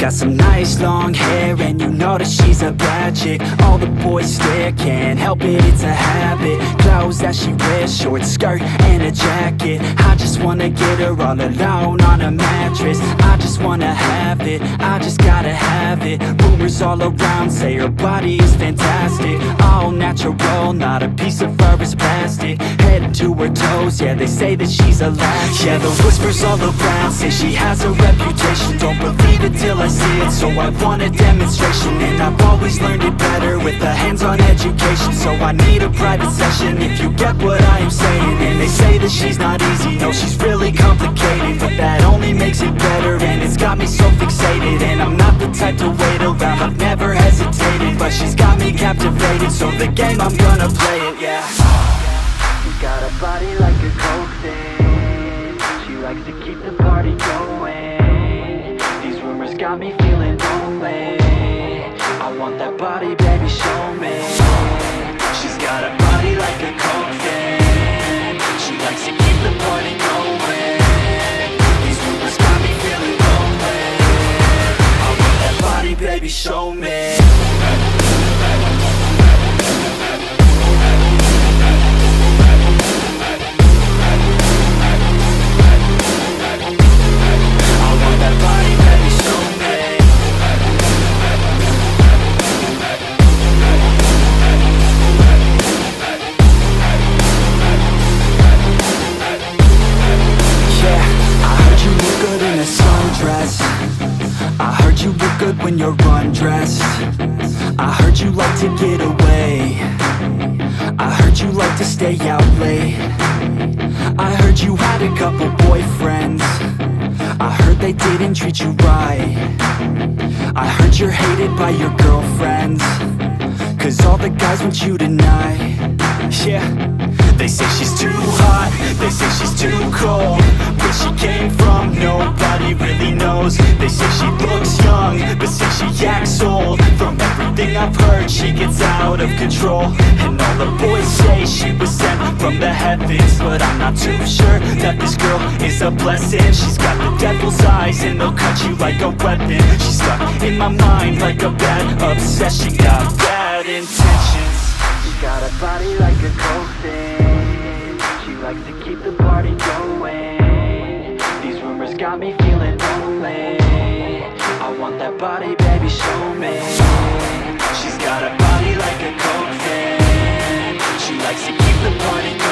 got some nice long hair, and you know that she's a bad chick. All the boys stare, can't help it, it's a habit. Clothes that she wears, short skirt and a jacket. I just wanna get her all alone on a mattress. I just wanna have it, I just gotta have it. Rumors all around say her body is fantastic. All natural, not a piece of fur is plastic. Head to her toes, yeah, they say that she's a latch. Yeah, the whispers all around say she has a reputation. Don't believe it till I see it, so I want a demonstration. And I've always learned it better with a hands-on education. So I need a private session if you get what I am saying. And they say that she's not easy, no, she's really complicated. But that only makes it better, and it's got me so fixated. And I'm not the type to wait around, I've never hesitated. But she's got me captivated, so the game, I'm gonna play it, yeah. She's got a body like a coke thing. She likes to keep the party going. These rumors got me feeling lonely. I want that body, baby, show me. She's got a body like a coke thing. She likes to keep the party going. These rumors got me feeling lonely. I want that body, baby, show me. I heard you look good when you're undressed. I heard you like to get away. I heard you like to stay out late. I heard you had a couple boyfriends. I heard they didn't treat you right. I heard you're hated by your girlfriends, 'cause all the guys want you tonight. Yeah, they say she's too hot, they say she's too cold. Where she came from, nobody really knows. They say she looks young, but say she acts old. From everything I've heard, she gets out of control. And all the boys say she was sent from the heavens, but I'm not too sure that this girl is a blessing. She's got the devil's eyes, and they'll cut you like a weapon. She's stuck in my mind like a bad obsession. Got bad intentions. She's got a body like a coke thing. She likes to keep the party going. These rumors got me feeling lonely. I want that body, baby, show me. She's got a body like a coke thing. She likes to keep the party going.